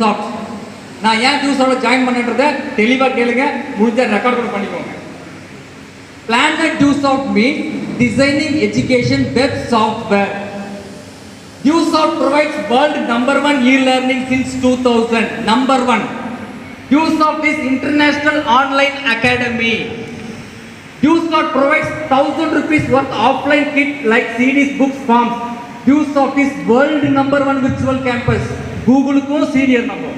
Soft. நான் ஏன் டியூசாப்ட் join பண்ணுறத தெளிவாக கேளுங்க, முடிஞ்ச ரெக்கார்ட் கூட பண்ணிக்கோங்க. Planet DuSoft means designing education web software. DuSoft provides world #1 e-learning since 2000. Number 1. DuSoft is international online academy. DuSoft provides 1,000 rupees worth offline kit like CDs, books, forms. DuSoft is world #1 virtual campus. Google ko senior number.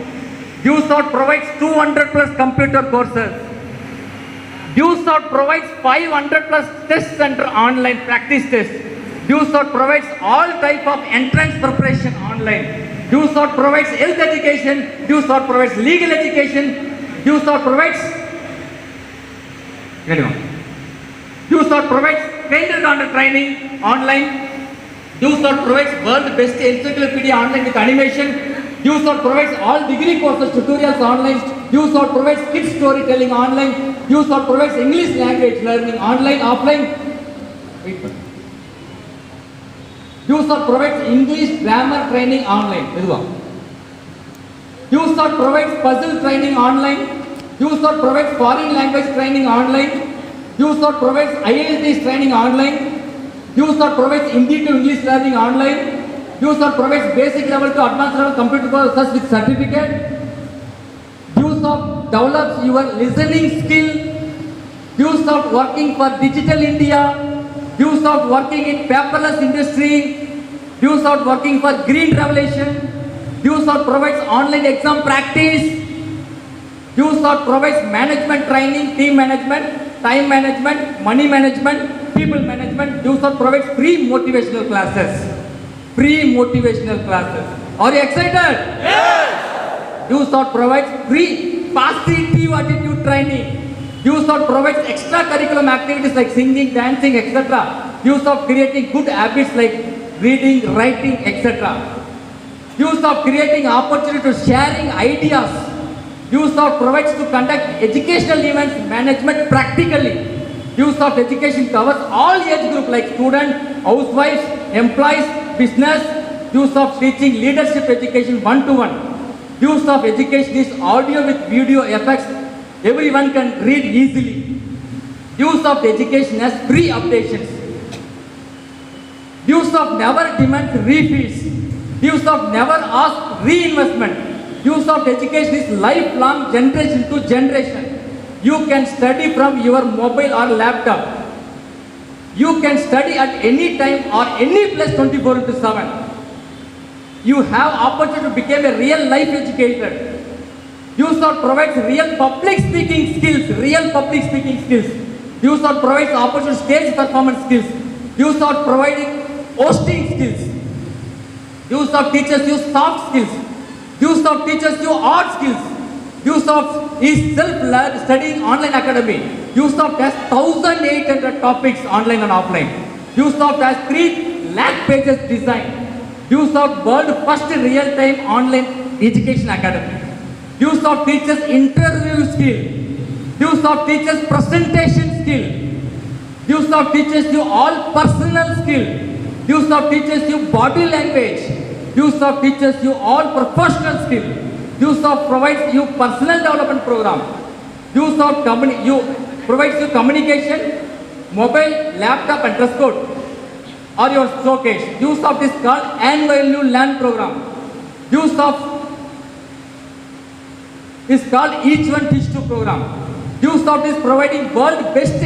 DuSoft provides 200 plus computer courses. DuSoft provides 500 plus test center online practice tests. DuSoft provides all type of entrance preparation online. DuSoft provides health education. DuSoft provides legal education. DuSoft provides DuSoft provides trainer on training online. DuSoft provides world best encyclopedia online with animation. DuSoft provides all degree courses, tutorials online. DuSoft provides kids storytelling online. DuSoft provides English language learning online, offline. DuSoft provides English grammar training online. DuSoft provides puzzle training online. DuSoft provides foreign language training online. DuSoft provides IELTS training online. DuSoft provides Hindi to English learning online. DuSoft provides basic level to advanced level computer courses with certificate. DuSoft develops your listening skill. DuSoft working for Digital India. DuSoft working in paperless industry. DuSoft working for Green Revolution. DuSoft provides online exam practice. DuSoft provides management training, team management, time management, money management, people management. DuSoft provides free motivational classes. Free motivational classes. Are you excited? Yes! DuSoft provides free positive attitude training. DuSoft provides extracurriculum activities like singing, dancing, etc. DuSoft creating good habits like reading, writing, etc. DuSoft creating opportunity to sharing ideas. DuSoft provides to conduct educational events management practically. DuSoft education covers all age group like students, housewives, employees, business. DuSoft teaching leadership education 1-to-1. DuSoft education is audio with video effects. Everyone can read easily. DuSoft education has free updations. DuSoft never demands refills. DuSoft never asks reinvestment. DuSoft education is lifelong, generation to generation. You can study from your mobile or laptop. You can study at any time or any place 24/7. You have opportunity to become a real life educator. DuSoft provides real public speaking skills. DuSoft provides opportunity stage performance skills. DuSoft providing hosting skills. DuSoft teaches you soft skills. DuSoft teaches you art skills. DuSoft is self-led studying online academy. DuSoft has 1,800 topics online and offline. DuSoft has 3 lakh pages design. DuSoft world first real-time online education academy. DuSoft teaches interview skill. DuSoft teaches presentation skill. DuSoft teaches you all personal skill. DuSoft teaches you body language. DuSoft teaches you all professional skill. DuSoft provides you personal development program. DuSoft provides you communication, mobile, laptop and dress code or your showcase. DuSoft is called annual new learn program. DuSoft is called each one teach two program. DuSoft is providing world best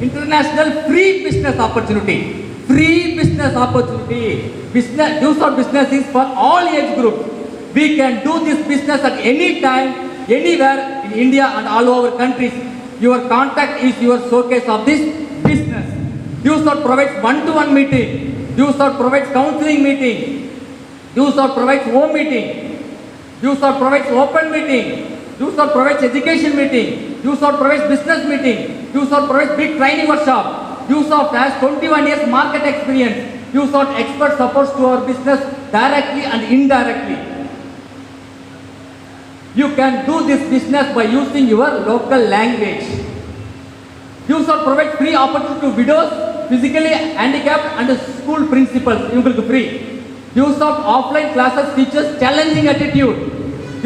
international free business opportunity. DuSoft business is for all age groups. We can do this business at any time, anywhere in India and all over countries. Your contact is your showcase of this business. DuSoft provides 1-to-1 meeting. DuSoft provides counseling meeting. DuSoft provides home meeting. DuSoft provides open meeting. DuSoft provides education meeting. DuSoft provides business meeting. DuSoft provides big training workshop. DuSoft has 21 years market experience. DuSoft expert supports to our business directly and indirectly. You can do this business by using your local language. DuSoft provides free opportunity to widows, physically handicapped and school principals. You will be free. DuSoft offline classes teaches challenging attitude.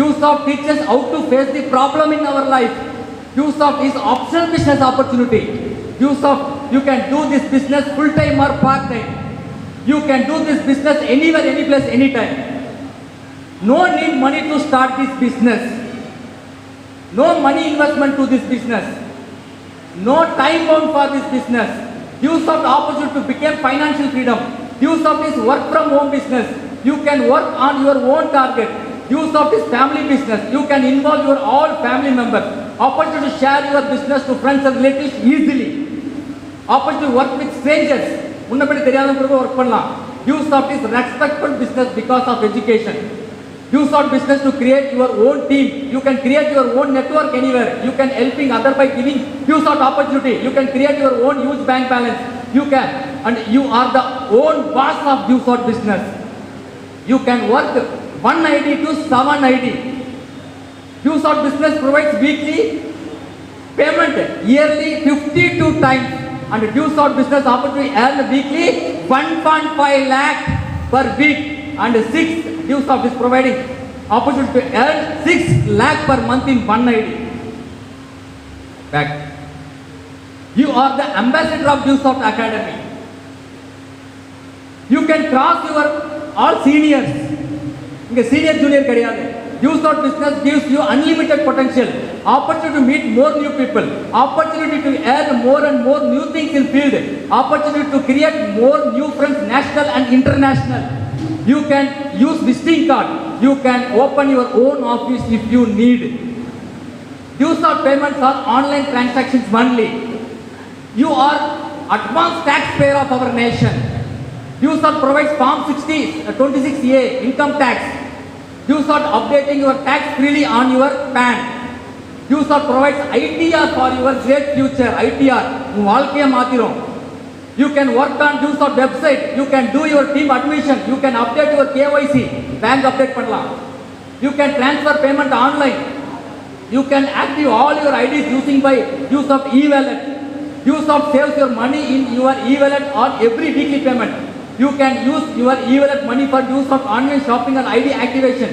Usoft teaches how to face the problem in our life. Usoft is optional business opportunity. Usoft, you can do this business full time or part time. You can do this business anywhere, any place, anytime. No need money to start this business. No money investment to this business. No time bound for this business. Usoft opportunity to become financial freedom. Usoft is work from home business. You can work on your own target. Usoft is family business. You can involve your all family members. Opportunity to share your business to friends and relatives easily. Opportunity to work with strangers. முன்னபடி தெரியாதவங்களுக்கு work பண்ணலாம். Usoft is respectful business because of education. Usoft business to create your own team. You can create your own network anywhere. You can helping other by giving Usoft opportunity. You can create your own huge bank balance. You can, and you are the own boss of Usoft business. You can work 190 to 790. Usoft business provides weekly payment, yearly 52 times, and Usoft business opportunity earn weekly 1.5 lakh per week, and 6 Usoft is providing opportunity to earn 6 lakh per month in 190. Back. You are the ambassador of Usoft Academy. You can cross your all seniors. இங்க senior junior கிடையாது. Usoft business gives you unlimited potential, opportunity to meet more new people, opportunity to earn more and more new things in field, opportunity to create more new friends, national and international. You can use visiting card. You can open your own office if you need. Usoft payments are online transactions only. You are advanced taxpayer of our nation. Usoft provides Form 26A, income tax. Usoft updating your tax freely on your PAN. Usoft provides ITR for your great future. ITR, வாழ்க்கைய மாத்திரும். You can work on Usoft website. You can do your team admission. You can update your KYC. Bank update பண்ணலாம். You can transfer payment online. You can active all your IDs using by Usoft e-wallet. Usoft saves your money in your e-wallet on every weekly payment. You can use your e-wallet money for Usoft online shopping and ID activation.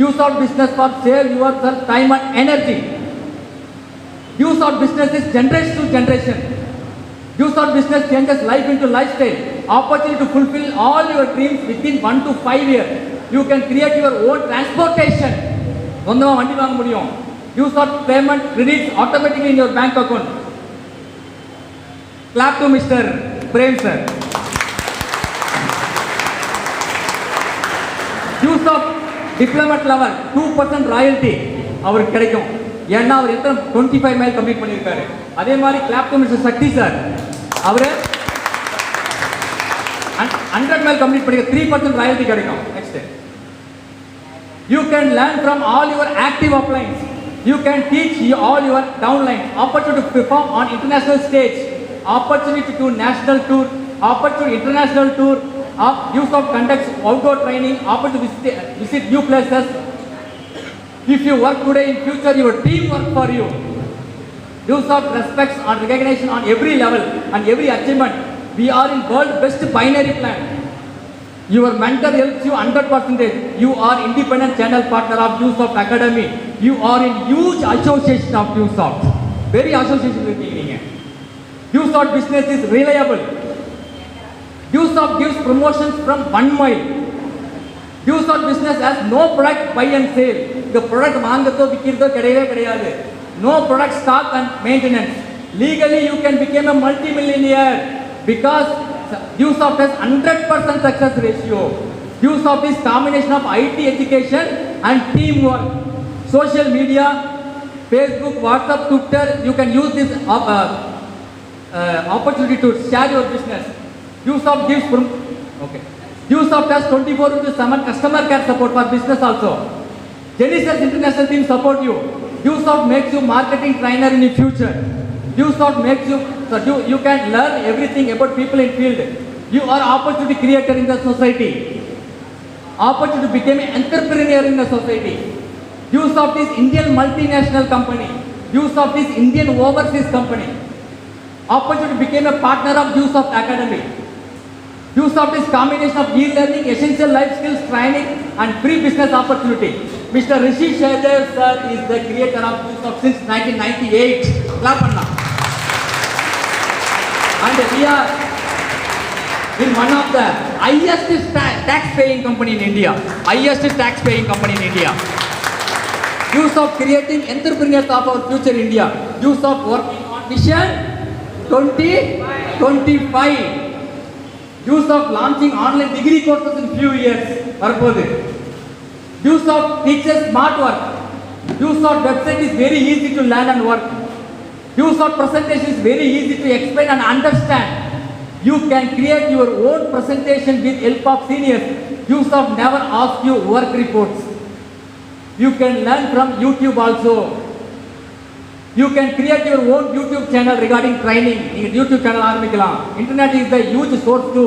Usoft business for save yourself time and energy. Usoft business is generation to generation. Usoft business changes life into lifestyle. Opportunity to fulfill all your dreams within 1 to 5 years. You can create your own transportation. சொந்தமா வண்டி வாங்க முடியும். Usoft payment credits automatically in your bank account. Clap to Mr. Prem sir. Usoft diplomat level 2% royalty அவருக்கு கிடைக்கும். ஏன்னா அவர் எத்தனை 25 mile complete பண்ணியிருக்காரு. அதே மாதிரி clap to mister Sakthi sir, அவரு 100 மைல் கம்ப்ளீட் பண்ணிக்க 3% ராயல்டி கிடைக்கும். Next, you can learn from all your active uplines. You can teach all your downlines. Opportunity to perform on international stage. Opportunity to national tour. Opportunity international tour. Usoft conducts outdoor training. Opportunity to visit new places. If you work today, in future your team work for you. Usoft respects and recognition on every level and every achievement. We are in world best binary plan. Your mentor helps you 100%. You are independent channel partner of Usoft Academy. You are in huge association of Usoft. Very association with me. Usoft business is reliable. Usoft gives promotions from 1 mile. Usoft business has no product buy and sale. The product வாங்கதோ விக்கிறதோ கிடையவே கிடையாது. No product stock and maintenance. Legally you can become a multi-millionaire because Usoft has 100% success ratio. Usoft is combination of IT education and teamwork. Social media, Facebook, WhatsApp, Twitter, you can use this opportunity to share your business. Usoft gives Usoft has 24/7 customer care support for business also. Genesis International team support you. Usoft makes you marketing trainer in the future. Usoft makes you, so you can learn everything about people in field. You are opportunity creator in the society. Opportunity to become an entrepreneur in the society. Usoft is Indian multinational company. Usoft is Indian overseas company. Opportunity to become a partner of Usoft Academy. Usoft is combination of e-learning, essential life skills training and free business opportunity. Mr. Rishi Sridhar sir is the creator of USOP since 1998. Clap panna. And we are in one of the highest tax-paying company in India. Highest tax-paying company in India. Use of creating entrepreneurs of our future India. Use of working on Vision 2025. Use of launching online degree courses in few years. Use of teachers smart work. Use of website is very easy to learn and work. Use of presentation is very easy to explain and understand. You can create your own presentation with help of seniors. Use of never ask you work reports. You can learn from YouTube also. You can create your own YouTube channel regarding training. YouTube channel ஆரம்பிக்கலாம். Internet is the huge source to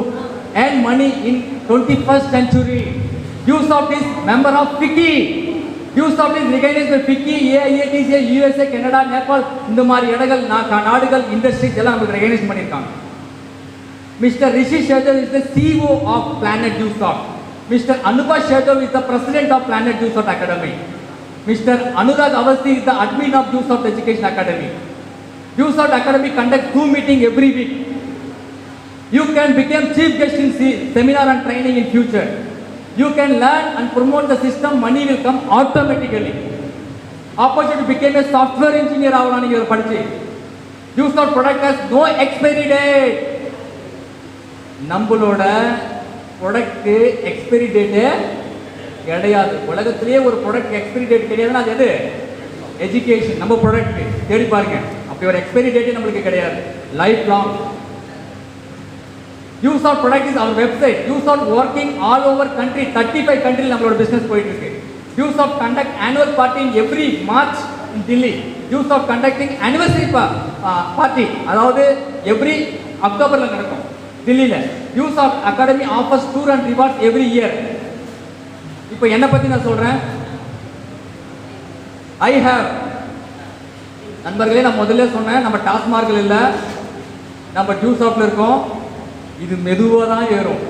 earn money in 21st century. Use of this member of FICCI. Use of this recognized by FICCI, AIATC, USA, Canada, Nepal. இந்த மாதிரி இடங்கள் நாடுகள் industries எல்லாம் நமக்கு recognise பண்ணியிருக்காங்க. Mr. Rishi Sridhar is the CEO of Planet USOP. Mr. Anubha Sridhar is the president of Planet USOP Academy. Mr. Anurag Avasti is the admin of USOP Education Academy. USOP Academy conducts 2 meetings every week. You can become chief guest in seminar and training in future. You can learn and promote the system. Money will come automatically. Opportunity to become a software engineer. USOP product has no expiry date. நம்மளோட product expiry date கிடையாது. உலகத்திலேயே ஒரு product expiry date கிடையாதுன்னா அது எது? Education. நம்ம product தேடி பாருங்க, அப்படி ஒரு எக்ஸ்பைரி டேட்டே நம்மளுக்கு கிடையாது. Life long. USOP product is our website. USOP working all over country. 35 கண்ட்ரியில் நம்மளோட பிஸ்னஸ் போயிட்டு இருக்கு. USOP conduct annual party in every March in Delhi. USOP conducting anniversary party, அதாவது எவ்ரி அக்டோபரில் நடக்கும் டெல்லியில். USOP academy offers tour and rewards every year. இப்போ என்னை பற்றி நான் சொல்கிறேன். ஐ ஹேவ் நண்பர்களே, நான் முதல்ல சொன்னேன், நம்ம டாஸ்மார்க்கில் இல்லை, நம்ம USOPல இருக்கோம். இது மெதுவாக தான் ஏறும்,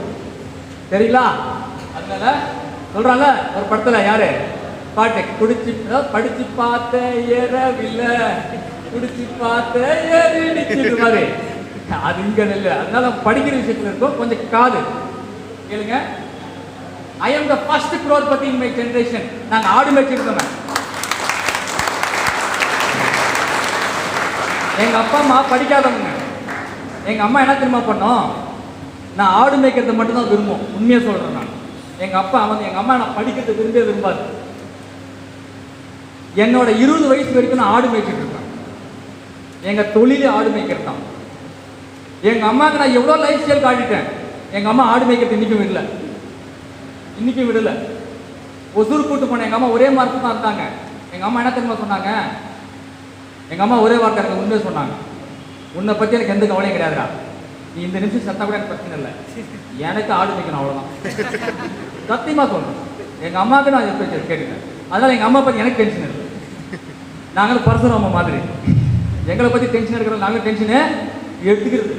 சரிங்களா? அதனால சொல்கிறாங்க ஒரு படத்தில், யாரு பாட்டு குடிச்சு படிச்சு பார்த்த ஏறவில்லை, குடிச்சு பார்த்த ஏறிடுச்சு மாதிரி, அது இங்க இல்லை. அதனால படிக்கிற விஷயத்துல இருக்கும், கொஞ்சம் காது கேளுங்க. ஐ am the first crorepati in my generation. நாங்க ஆடு மேய்ச்சிருக்கோம். எங்க அப்பா அம்மா படிக்காதவங்க. எங்க அம்மா என்ன தெரியுமா பண்ணோம்? நான் ஆடு மேய்க்கிறத மட்டும் தான் விரும்பும். உண்மையா சொல்றேன் நான். எங்க அம்மா நான் படிக்கிறத விரும்பாது. என்னோட 20 வயசு வரைக்கும் நான் ஆடு மேய்ச்சிட்டு இருக்கேன். எங்க தொழிலே ஆடு மேய்க்கிறது தான். எங்க அம்மாவுக்கு நான் எவ்வளோ லைஃப் ஸ்டைல் காட்டிட்டேன். எங்க அம்மா ஆடு மேய்க்கிறது இன்னைக்கும் விடல. ஒசூர் கூட்டு போனேன். எங்க அம்மா ஒரே மார்க்கு தான் இருந்தாங்க. எங்க அம்மா என்ன தெரியுமா சொன்னாங்க? எங்க அம்மா ஒரே வார்த்தை எனக்கு உண்மையை சொன்னாங்க. உன்னை பத்தி எனக்கு எந்த கவலையும் கிடையாதுடா, நீ இந்த நிமிஷம் சத்தா கூட எனக்கு பிரச்சனை இல்லை, எனக்கு ஆடு மேய்க்கணும், அவ்வளோதான். சத்தியமா சொல்றேன். எங்க அம்மாவுக்கு நான் எப்படி கேட்டுட்டேன். அதனால எங்க அம்மா பத்தி எனக்கு டென்ஷன் இல்லை. நாங்கள் பரசுராம மாதிரி எங்களை பத்தி டென்ஷன் எடுக்கிறோம். நாங்கள் டென்ஷனு எடுத்துக்கிறது,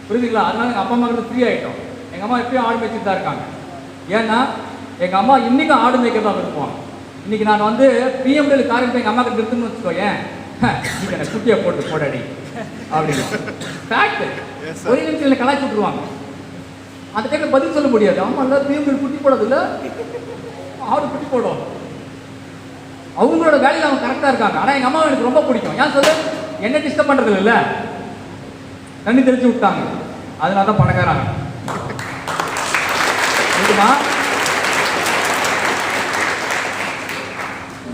புரிஞ்சுங்களா? அதனால எங்கள் அப்பா அம்மா ஃப்ரீ ஆகிட்டோம். எங்கள் அம்மா எப்பயும் ஆடு மேய்ச்சிட்டு தான் இருக்காங்க. ஏன்னா எங்கள் அம்மா இன்றைக்கும் ஆடு மேய்க்க தான் விரும்புவாங்க. இன்றைக்கி நான் வந்து பிஎம்டபிள்யூ காரியத்தை எங்கள் அம்மாவுக்கு நிறுத்துன்னு வச்சுக்கோ, ஏன் நீங்கள் எனக்கு குட்டியை போடாடி அப்படின்னு ஃபேக்ட் ஒரு நிமிஷம் கலாய்ச்சி விட்டுருவாங்க. அந்த டைமில் பதில் சொல்ல முடியாது. அம்மா இல்லை பிஎம்டபிள்யூ குட்டி போடுறதில்ல, ஆடு குட்டி போடும். அவங்களோட வேலையில் அவங்க கரெக்டாக இருக்காங்க. ஆனால் எங்கள் அம்மா எனக்கு ரொம்ப பிடிக்கும். ஏன் சொல்லு, என்ன டிஸ்டர்ப் பண்ணுறது இல்லை, தண்ணி தெளிச்சு விட்டாங்க, அதனால தான் பணக்காராங்க.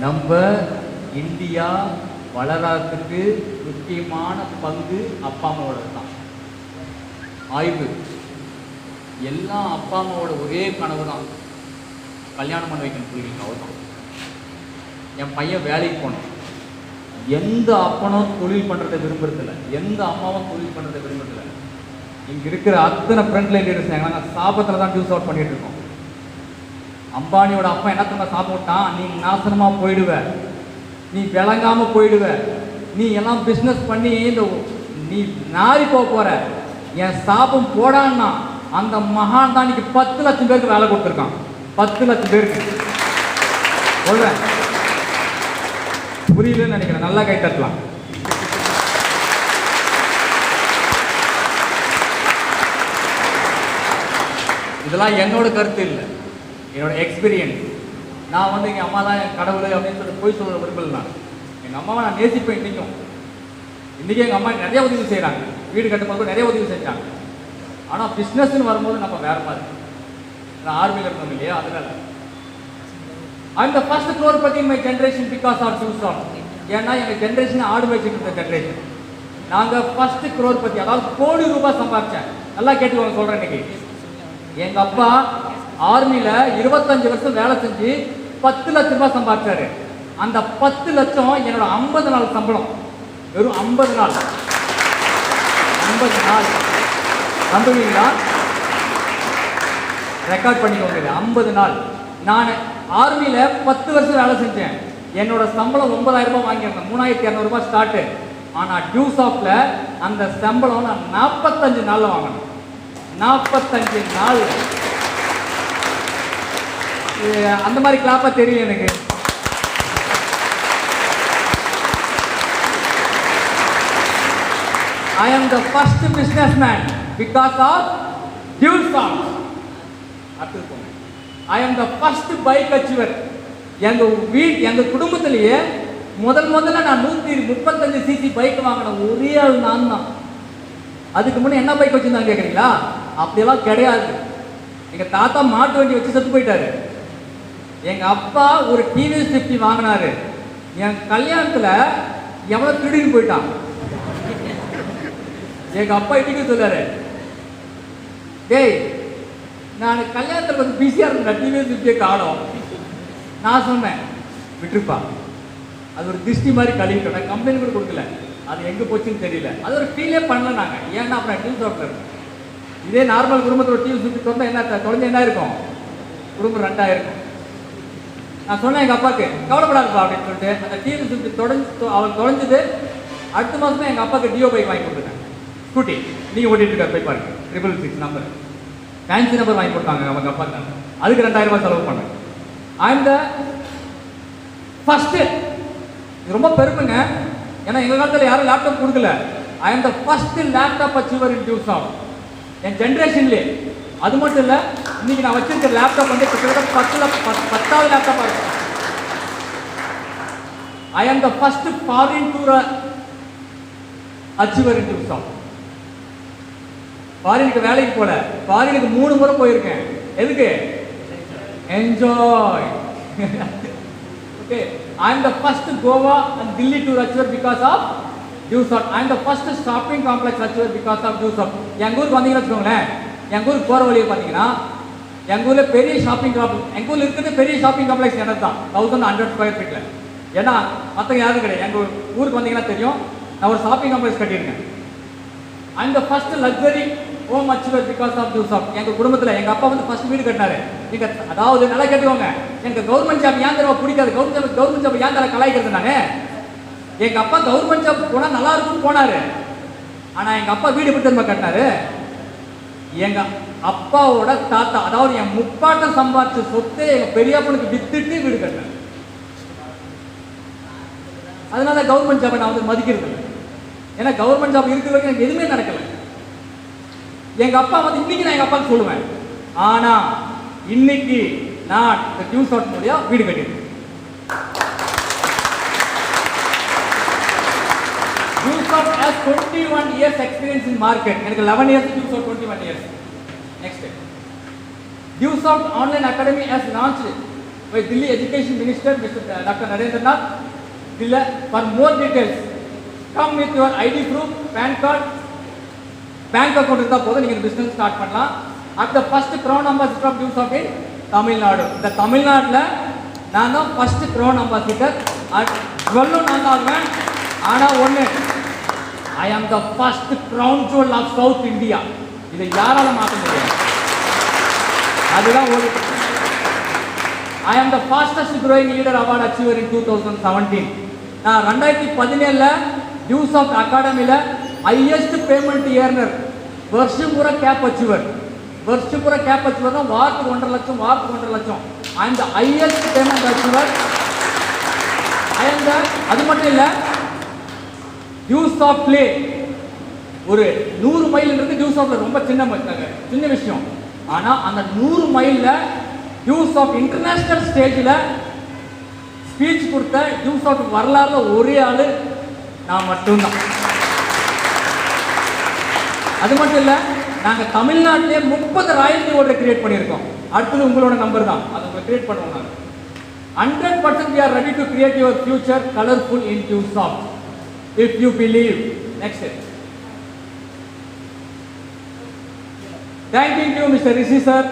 நம்ம இந்தியா வளராததுக்கு முக்கியமான பங்கு அப்பா அம்மாவோட தான். ஆய்வு எல்லா அப்பா அம்மாவோட ஒரே கனவு தான் கல்யாணம் பண்ண வைக்கணும் பிள்ளைங்க, அவர் தான். என் பையன் வேலைக்கு போனோம். எந்த அப்பனும் தொழில் பண்ணுறதை விரும்புறதில்லை, எந்த அம்மாவும் தொழில் பண்ணுறதை விரும்புறதில்லை. இங்கே இருக்கிற அத்தனை ஃப்ரண்ட் லைன் லீடர்ஸ் நாங்கள் சாபத்தில் தான் டியூஸ் அவுட் பண்ணிட்டு இருக்கோம். அம்பானியோட அப்பா என்ன தங்க சாப்பிட்டான், நீ நாசனமாக போயிடுவ, நீ விளங்காமல் போயிடுவ, நீ எல்லாம் பிஸ்னஸ் பண்ணி இந்த நீ நாரி போகிற, என் சாபம் போடான்னா அந்த மகான் தான் இன்னைக்கு 10 லட்சம் பேருக்கு வேலை கொடுத்துருக்கான். 10 லட்சம் பேருக்கு. சொல்றேன், புரியலன்னு நினைக்கிறேன். நல்லா கை தட்டலாம். இதெல்லாம் என்னோட கருத்து இல்லை, என்னோட எக்ஸ்பீரியன்ஸ். நான் வந்து எங்கள் அம்மா தான் என் கடவுள் அப்படின்னு சொல்லிட்டு போய் சொல்ல விரும்பல. நான் எங்கள் அம்மாவை நான் நேசிப்பேன் இன்றைக்கும். இன்றைக்கி எங்கள் அம்மா நிறைய உதவி செய்கிறாங்க, வீடு கட்டும்போது நிறைய உதவி செஞ்சாங்க. ஆனால் பிஸ்னஸ்ன்னு வரும்போது நம்ம வேறு மாதிரி. நான் ஆர்மியில் இருந்தோம் இல்லையா, அதனால I'm the first crorepati in my generation because of Tucson. ஏன்னா எங்கள் ஜென்ரேஷன் ஆடு வச்சுட்டு இருந்த ஜென்ரேஷன். நாங்கள் ஃபர்ஸ்ட் crorepati, அதாவது கோடி ரூபாய் சம்பாதிச்சேன். நல்லா கேட்டுக்கோங்க சொல்கிறேன். இன்னைக்கு எங்கள் அப்பா ஆர்மியில் 25 வருஷம் வேலை செஞ்சு 10 லட்ச ரூபாய் சம்பாதிச்சாரு. அந்த 10 லட்சம் என்னோட 50 நாள் சம்பளம். வெறும் 50 நாள். 50 நாள் நம்புவீங்களா? ரெக்கார்ட் பண்ணிக்கோங்க. 50 நாள். நான் ஆர்மியில் 10 வருஷம் வேலை செஞ்சேன். என்னோட சம்பளம் 9,000 ரூபாய் வாங்கியிருந்தேன். 3,200 ரூபாய் ஸ்டார்ட்டு. ஆனால் டியூசாஃப்டில் அந்த சம்பளம் நான் 45 நாளில் வாங்கினேன். 45 நாள். அந்த மாதிரி கிளாப்பாக தெரியல எனக்கு. I am the first businessman because of Tucson. I am the first bike achiever. எங்கள் குடும்பத்திலேயே முதல்ல நான் 135 cc பைக் வாங்கின ஒரே ஆள் நான் தான். அதுக்கு முன்னே என்ன பைக் வச்சுருந்தாங்க கேட்குறீங்களா? அப்படியெல்லாம் கிடையாது. எங்கள் தாத்தா மாட்டு வண்டி வச்சு செத்து போயிட்டாரு. எங்கள் அப்பா ஒரு டிவிஎஸ் 50 வாங்கினாரு. என் கல்யாணத்தில் எவ்வளோ திருடின்னு போயிட்டான். எங்கள் அப்பா இன்னைக்கு சொல்லாரு, டேய் நான் கல்யாணத்தில் கொஞ்சம் பிஸியாக இருந்தேன், டிவிஎஸ் 50 காணும். நான் சொன்னேன், விட்டுருப்பா, அது ஒரு திருஷ்டி மாதிரி கழுவிட்டோம். நான் கம்ப்ளைண்ட் கூட கொடுக்கல. அது எங்கே போச்சுன்னு தெரியல. அது ஒரு ஃபீலே பண்ணல நாங்கள். ஏன்னா அப்புறம் டியூசாஃப்டில் இருக்கும். இதே நார்மல் குடும்பத்தில் டிவி 50 திறந்தா என்ன தொலைஞ்சு என்ன இருக்கும்? குடும்பம் 2 இருக்கும். நான் சொன்னேன் எங்கள் அப்பாவுக்கு, கவலைப்படாதுப்பா அப்படின்னு சொல்லிட்டு. அந்த டிவி 50 அவள் தொலைஞ்சது. அடுத்த மாதமே எங்கள் அப்பாவுக்கு டியோ பைக் வாங்கி கொடுத்துட்டேன். ஸ்கூட்டி நீங்கள் ஓட்டிகிட்டு இருக்காரு, போய் பாருங்க. 666 நம்பர், ஃபேன்சி நம்பர் வாங்கி கொடுத்தாங்க அவங்க அப்பாவுக்கு. அதுக்கு 2,000 ரூபாய் செலவு பண்ணேன். அந்த ஃபஸ்ட்டு, இது ரொம்ப பெருமைங்க. ஏன்னா எங்கள் காலத்தில் யாரும் லேப்டாப் கொடுக்கல. I am the first laptop achiever in Tuesoft என் ஜென்ரேஷன்லேயே. அது மட்டும் இல்லை, இன்னைக்கு நான் வச்சிருக்கிற லேப்டாப் வந்து கிட்டத்தட்ட 10வது லேப்டாப்பாக இருக்கும். I am the first foreign tour achiever in Tuesoft. ஃபாரினுக்கு வேலைக்கு போல, ஃபாரினுக்கு 3 முறை போயிருக்கேன். எதுக்கு? Enjoy. Okay, I am the first Goa and Delhi tour achiever because of Tuesoft. I am the first shopping complex achiever because of Tuesoft. எங்கள் ஊருக்கு வந்தீங்கன்னு வச்சுக்கோங்களேன், எங்கள் ஊருக்கு போகிற வழியை பார்த்தீங்கன்னா எங்கள் ஊரில் பெரிய ஷாப்பிங் காம்ப்ளெக்ஸ், எங்கள் ஊரில் இருக்கிறது பெரிய ஷாப்பிங் காம்ப்ளெக்ஸ் எனக்கு தான், 1100 ஸ்கொயர் ஃபீட்டில். ஏன்னா மற்றவங்க யாரும் கிடையாது. எங்கள் ஊருக்கு வந்தீங்கன்னா தெரியும், நான் ஒரு ஷாப்பிங் காம்ப்ளெக்ஸ் கட்டியிருக்கேன். I am the first luxury home achiever because of Tuesoft. எங்கள் குடும்பத்தில் எங்கள் அப்பா வந்து ஃபர்ஸ்ட் வீடு கட்டினாரு. நீங்கள் அதாவது நல்லா கேட்டுக்கோங்க, எனக்கு கவர்மெண்ட் ஜாப் ஏன் தடவை பிடிக்காது, கவர்மெண்ட் ஜாப் ஏன் தடவை கலாய்க்கிறது நான். எங்கள் அப்பா கவர்மெண்ட் ஜாப் போனால் நல்லா இருக்கும்னு போனார். ஆனால் எங்கள் அப்பா வீடு எப்படி திரும்ப கட்டினாரு? எங்கள் அப்பாவோட தாத்தா, அதாவது என் முப்பாட்டம் சம்பாதிச்ச சொத்தை எங்கள் பெரியப்பனுக்கு வித்துட்டு வீடு கட்டினார். அதனால கவர்மெண்ட் ஜாப்பை நான் வந்து மதிக்கிறது இல்லை. ஏன்னா கவர்மெண்ட் ஜாப் இருக்கிற வரைக்கும் எனக்கு எதுவுமே நடக்கலை. எங்க அப்பா வந்து இன்னைக்கு நான் எங்க அப்பாவுக்கு சொல்லுவேன், ஆனா இன்னைக்கு நான் இந்த டியூசாஃப்ட் மூலியா வீடு கட்டியிருக்கேன். டியூசாஃப்ட் has 21 years experience in market. எனக்கு 11 years, டியூசாஃப்ட் 21 years. Next, டியூசாஃப்ட் online academy has launched by Delhi Education Minister Mr. Dr. Narendra Nath. For more details, come with your ID proof, PAN card, bank account இருந்தால் போதும், நீங்கள் business start பண்ணலாம். At the first crown ambassador of Tuesoft in Tamil Nadu. இந்த தமிழ்நாட்டில் நான் தான் first crown ambassador. ஜுவல்லும் நான் தான் ஆகுவேன். ஆனால் ஒன்று, I am the first crown jewel of South India. இதை யாரால மாற்ற முடியாது? அதுதான் ஒரு. I am the fastest growing leader award achiever in 2017. நான் 2017 டியூசாஃப்ட் அகாடமியில் ஹையஸ்ட் பேமெண்ட் ஏர்னர், வருஷம் பூரா கேப் அச்சீவர். வருஷம் பூரா கேப் அச்சீவர், வாரத்துக்கு 1.5 லட்சம், வாரத்துக்கு 1.5 லட்சம். ஐ am the highest payment achiever. அது மட்டும் இல்ல, டியூஸ் ஆஃப் பிளே ஒரு 100 மைல்ன்றது டியூஸ் ஆஃப் ரொம்ப சின்ன விஷயம். ஆனா அந்த 100 மைல்ல டியூஸ் ஆஃப் இன்டர்நேஷனல் ஸ்டேஜ்ல ஸ்பீச் கொடுத்த டியூஸ் ஆஃப் வரலாறுல ஒரே ஆளு நான் மட்டும்தான். அது மட்டும் இல்ல, நாங்க தமிழ்நாட்டிலே 30 ராயல்டி ஓர்டர் கிரியேட் பண்ணியிருக்கோம். அடுத்தது உங்களோட நம்பர் தான், அதை உங்களை கிரியேட் பண்ணுவோம். நாங்கள் 100% we are ready to create your future colorful in Tucson if you believe. Next. Thanking you Mr. Rishi sir,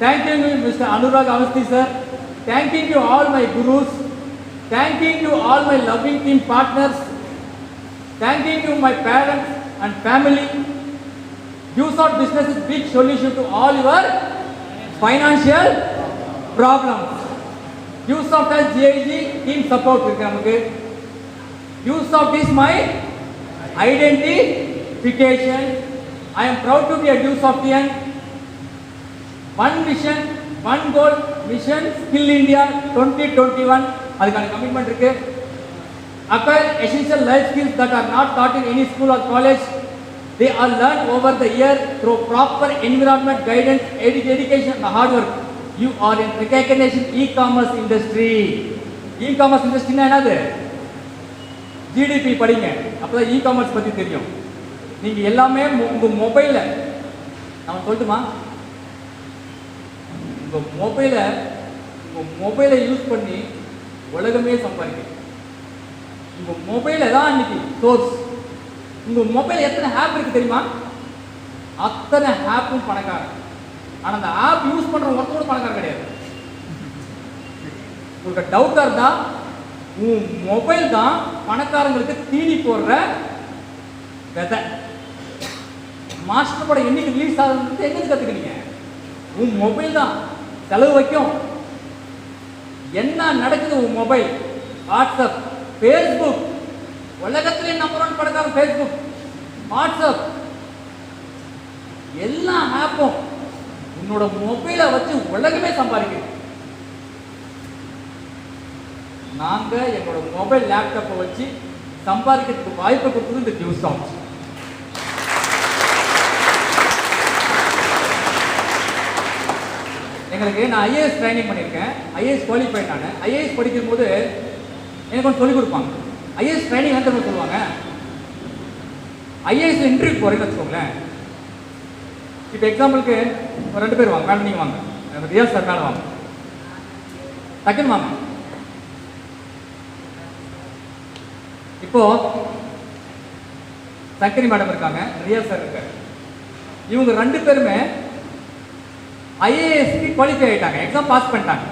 thanking you Mr. Anurag Avasthi sir, thanking you all my gurus, thanking you all my loving team partners, thanking you my parents and family. Tucson business is big solution to all your financial problems. Tucson has GIG team support இருக்கு நமக்கு. Tucson is my identification. I am proud to be a Tucsonian. One vision, one goal, mission Skill India 2021. அதுக்கான commitment இருக்கு. Acquire essential life skills that are not taught in any school or college. They are learned over the year through proper environment, guidance, education and hard work. You are in recognition e-commerce industry. E-commerce industry என்னது? GDP படிங்க, அப்பதான் e-commerce பத்தி தெரியும். நீங்க எல்லாமே உங்க மொபைல்ல, நான் சொல்லட்டுமா, உங்க மொபைலை யூஸ் பண்ணி உலகமே சம்பாதிக்கும். உங்க மொபைல தான் இன்னைக்கு சோர்ஸ். உங்க மொபைல் எத்தனை ஆப் இருக்கு தெரியுமா? அத்தனை ஆப்பும் பணக்காரன். ஆனா அந்த ஆப் யூஸ் பண்ற ஒருத்தரோட பணக்காரன் கிடையாது. உங்களுக்கு டவுட்டா இருந்தா, உன் மொபைல் தான் பணக்காரங்களுக்கு தீனி போடுற விதை. மாஸ்டர் படம் என்னைக்கு ரிலீஸ் ஆகுது எங்க கத்துக்கிட்டீங்க? உன் மொபைல் தான் செலவு வைக்கும். என்ன நடக்குது உன் மொபைல்? வாட்ஸ்அப், ஃபேஸ்புக், உலகத்திலே நம்பர் 1 பணக்காரன் ஃபேஸ்புக், வாட்ஸ்அப், எல்லா ஆப்பும் உன்னோட மொபைலை வச்சு உலகமே சம்பாதிக்குது. நாங்க எங்களோட மொபைல் லேப்டாப்பை வச்சு சம்பாதிக்கிறதுக்கு வாய்ப்பு கொடுத்தது இந்த டியூசான். எங்களுக்கு நான் ஐஏஎஸ் ட்ரைனிங் பண்ணியிருக்கேன், ஐஏஎஸ் குவாலிஃபைட். நான் ஐஏஎஸ் படிக்கும் போது எனக்கு ஒன்று சொல்லிக் கொடுப்பாங்க. ஐஏஎஸ் ட்ரைனிங் வந்து சொல்லுவாங்க, ஐஏஎஸ் இன்டர்வியூ போகிறேன்னு வச்சுக்கோங்களேன். இப்போ எக்ஸாம்பிளுக்கு ஒரு 2 பேர் வாங்க, மேடம் நீங்கள் வாங்க, ரியாஸ் சார் மேலே வாங்க, டக்குன்னு வாங்க. இப்போ சங்கரி மேடம் இருக்காங்க, ரியாஸ் சார் இருக்காரு. இவங்க 2 பேருமே ஐஏஎஸ்க்கு குவாலிஃபை ஆகிட்டாங்க, எக்ஸாம் பாஸ் பண்ணிட்டாங்க.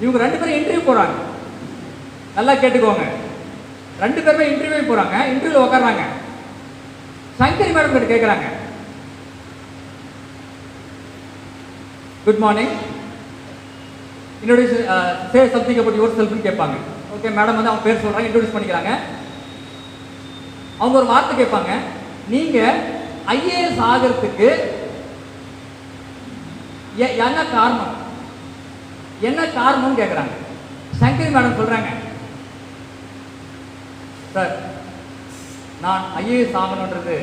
இவங்க 2 பேரும் இன்டர்வியூ போகிறாங்க. நல்லா கேட்டுக்கோங்க, 2 பேருமே இன்டர்வியூ போகிறாங்க. இன்டர்வியூ உட்காடுறாங்க. சங்கரி மேடம் கிட்ட கேட்குறாங்க, good morning, introduce say something about your செல்ஃப்னு கேட்பாங்க. ஓகே மேடம் வந்து அவங்க பேர் சொல்கிறாங்க, இன்ட்ரோடியூஸ் பண்ணிக்கிறாங்க. அவங்க ஒரு வார்த்தை கேட்பாங்க, நீங்கள் ஐஏஎஸ் ஆகிறதுக்கு என்ன காரணம், என்ன காரணம்னு கேட்குறாங்க. சங்கரி மேடம் சொல்கிறாங்க, சார் நான் ஐஏஎஸ் ஆகணுன்றது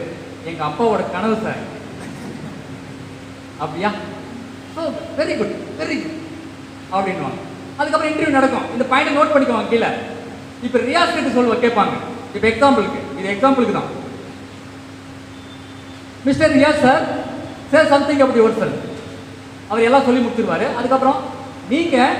எங்கள் அப்பாவோட கனவு சார். அப்படியா? So very good very good அப்படின்வாங்க. அதுக்கப்புறம் இன்டர்வியூ நடக்கும். இந்த பாயிண்ட் நோட் பண்ணிக்குவாங்க கீழே. இப்போ ரியாஸ் கிட்ட சொல்லுவா கேட்பாங்க. இப்போ எக்ஸாம்பிளுக்கு, இது எக்ஸாம்பிளுக்கு தான். Mister Riyaz sir, sir something about yourself. அவர் எல்லாம் சொல்லி முடிச்சிருவாரு. அதுக்கப்புறம் நீங்கள்